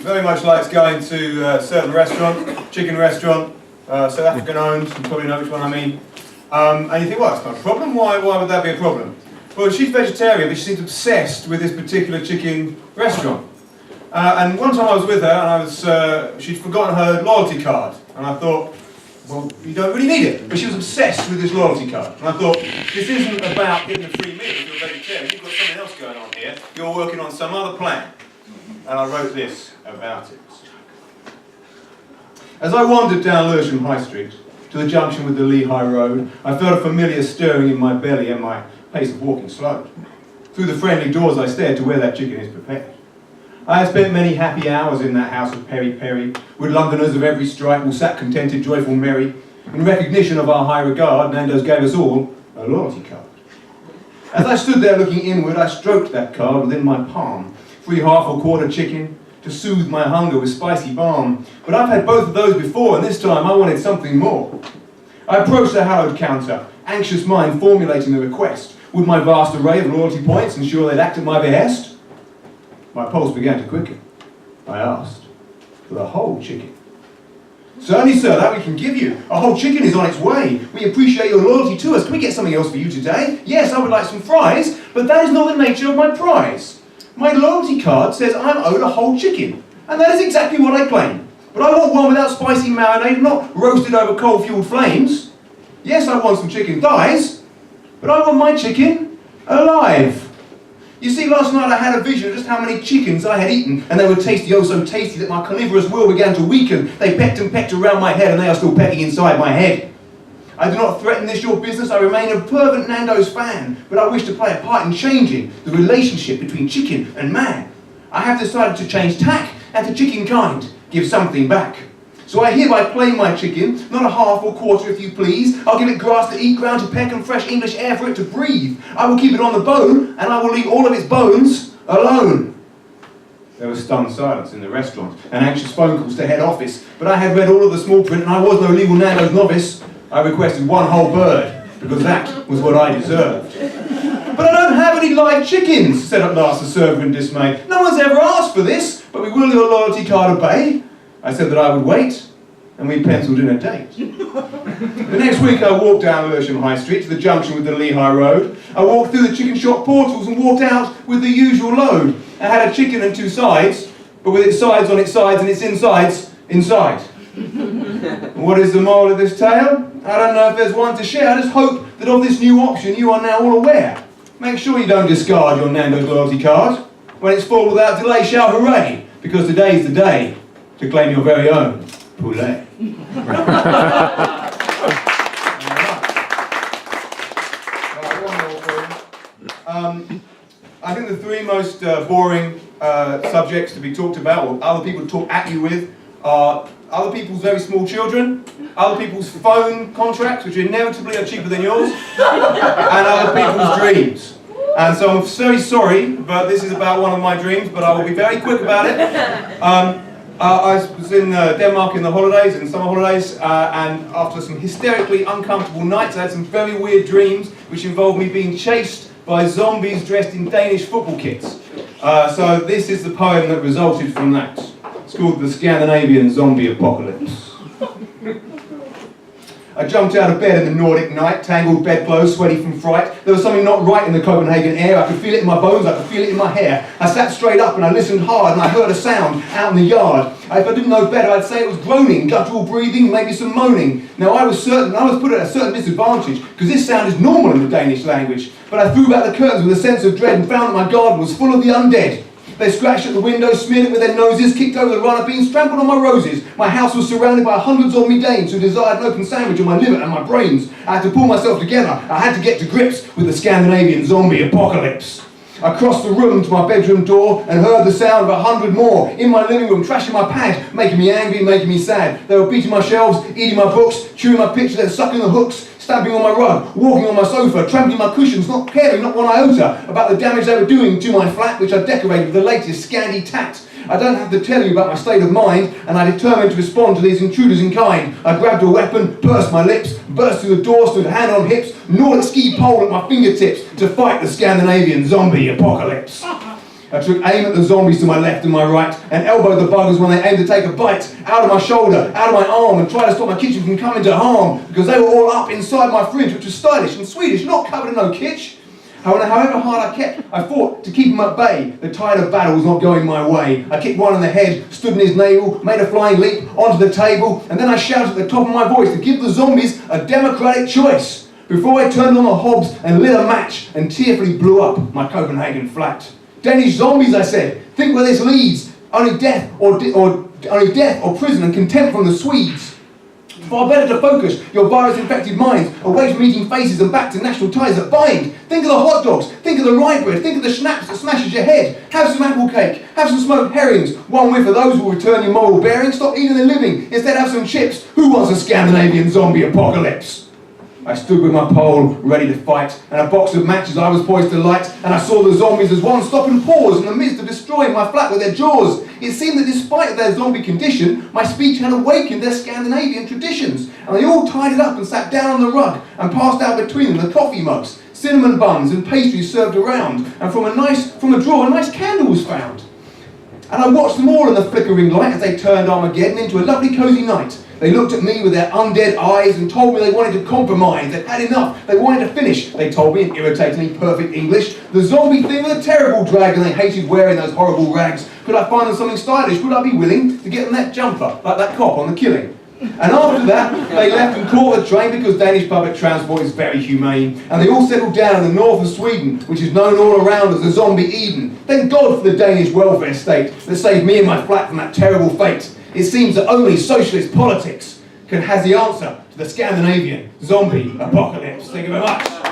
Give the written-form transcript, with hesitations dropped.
very much likes going to a certain restaurant, chicken restaurant, South African owned, you probably know which one I mean. And you think, well, it's not a problem, why would that be a problem? Well, she's vegetarian, but she seems obsessed with this particular chicken restaurant. And one time I was with her, and she'd forgotten her loyalty card. And I thought, well, you don't really need it. But she was obsessed with this loyalty card. And I thought, this isn't about getting a free meal if you're a vegetarian. You've got something else going on here. You're working on some other plan. And I wrote this about it. As I wandered down Lewisham High Street to the junction with the Lehigh Road, I felt a familiar stirring in my belly and my pace of walking slowed. Through the friendly doors I stared to where that chicken is prepared. I had spent many happy hours in that house of peri-peri, with Londoners of every stripe all sat contented, joyful, merry. In recognition of our high regard, Nando's gave us all a loyalty card. As I stood there looking inward, I stroked that card within my palm. 3 half or quarter chicken, to soothe my hunger with spicy balm. But I've had both of those before, and this time I wanted something more. I approached the hallowed counter, anxious mind formulating the request. Would my vast array of loyalty points ensure they'd act at my behest? My pulse began to quicken. I asked for the whole chicken. Certainly, sir, that we can give you. A whole chicken is on its way. We appreciate your loyalty to us. Can we get something else for you today? Yes, I would like some fries, but that is not the nature of my prize. My loyalty card says I'm owed a whole chicken, and that is exactly what I claim. But I want one without spicy marinade, not roasted over coal-fueled flames. Yes, I want some chicken thighs, but I want my chicken alive. You see, last night I had a vision of just how many chickens I had eaten, and they were tasty, oh so tasty, that my carnivorous will began to weaken. They pecked and pecked around my head, and they are still pecking inside my head. I do not threaten this your business, I remain a fervent Nando's fan, but I wish to play a part in changing the relationship between chicken and man. I have decided to change tack, and to chicken kind, give something back. So I hereby claim my chicken, not a half or quarter if you please. I'll give it grass to eat, ground to peck, and fresh English air for it to breathe. I will keep it on the bone, and I will leave all of its bones alone. There was stunned silence in the restaurant, and anxious phone calls to head office. But I had read all of the small print, and I was no legal Nando's novice. I requested one whole bird, because that was what I deserved. But I don't have any live chickens, said at last the server in dismay. No one's ever asked for this, but we will your loyalty card obey. I said that I would wait, and we penciled in a date. The next week I walked down Lewisham High Street to the junction with the Lehigh Road. I walked through the chicken shop portals and walked out with the usual load. I had a chicken and 2 sides, but with its sides on its sides and its insides inside. What is the moral of this tale? I don't know if there's one to share. I just hope that of this new option you are now all aware. Make sure you don't discard your Nando's loyalty card. When it's full without delay, shout hooray, because today's the day to claim your very own poulet. I think the 3 most boring subjects to be talked about, or other people to talk at you with, are other people's very small children, other people's phone contracts, which inevitably are cheaper than yours, and other people's dreams. And so I'm very sorry, but this is about one of my dreams, but I will be very quick about it. I was in Denmark in the holidays, in summer holidays, and after some hysterically uncomfortable nights, I had some very weird dreams, which involved me being chased by zombies dressed in Danish football kits. So this is the poem that resulted from that. It's called The Scandinavian Zombie Apocalypse. I jumped out of bed in the Nordic night, tangled bedclothes, sweaty from fright. There was something not right in the Copenhagen air. I could feel it in my bones, I could feel it in my hair. I sat straight up and I listened hard and I heard a sound out in the yard. If I didn't know better, I'd say it was groaning, guttural breathing, maybe some moaning. Now I was put at a certain disadvantage because this sound is normal in the Danish language. But I threw back the curtains with a sense of dread and found that my garden was full of the undead. They scratched at the windows, smeared it with their noses, kicked over the runner beans, trampled on my roses. My house was surrounded by hundreds of me dames who desired an open sandwich on my liver and my brains. I had to pull myself together. I had to get to grips with the Scandinavian zombie apocalypse. I crossed the room to my bedroom door and heard the sound of 100 more in my living room, trashing my pad, making me angry, making me sad. They were beating my shelves, eating my books, chewing my pictures, then sucking the hooks, stamping on my rug, walking on my sofa, trampling my cushions, not caring, not one iota, about the damage they were doing to my flat, which I decorated with the latest Scandi tat. I don't have to tell you about my state of mind, and I determined to respond to these intruders in kind. I grabbed a weapon, pursed my lips, burst through the door, stood hand on hips, Nordic ski pole at my fingertips to fight the Scandinavian zombie apocalypse. I took aim at the zombies to my left and my right and elbowed the buggers when they aimed to take a bite out of my shoulder, out of my arm, and tried to stop my kitchen from coming to harm because they were all up inside my fridge, which was stylish and Swedish, not covered in no kitsch. However hard I fought to keep him at bay. The tide of battle was not going my way. I kicked one in the head, stood in his navel, made a flying leap onto the table, and then I shouted at the top of my voice to give the zombies a democratic choice before I turned on the hobs and lit a match and tearfully blew up my Copenhagen flat. Danish zombies, I said, think where this leads. Only death or prison and contempt from the Swedes. Far better to focus your virus-infected minds away from eating faces and back to national ties that bind. Think of the hot dogs, think of the rye bread, think of the schnapps that smashes your head. Have some apple cake, have some smoked herrings. One whiff of those will return your moral bearings. Stop eating the living, instead have some chips. Who wants a Scandinavian zombie apocalypse? I stood with my pole, ready to fight, and a box of matches I was poised to light, and I saw the zombies as one stop and pause in the midst of destroying my flat with their jaws. It seemed that despite their zombie condition, my speech had awakened their Scandinavian traditions, and they all tied it up and sat down on the rug and passed out between them the coffee mugs, cinnamon buns and pastries served around, and from a drawer a nice candle was found. And I watched them all in the flickering light as they turned Armageddon into a lovely cosy night. They looked at me with their undead eyes and told me they wanted to compromise, they'd had enough, they wanted to finish. They told me in irritatingly perfect English, the zombie thing was a terrible drag and they hated wearing those horrible rags. Could I find them something stylish? Would I be willing to get them that jumper, like that cop on The Killing? And after that, they left and caught the train because Danish public transport is very humane. And they all settled down in the north of Sweden, which is known all around as the zombie Eden. Thank God for the Danish welfare state that saved me and my flat from that terrible fate. It seems that only socialist politics has the answer to the Scandinavian zombie apocalypse. Thank you very much.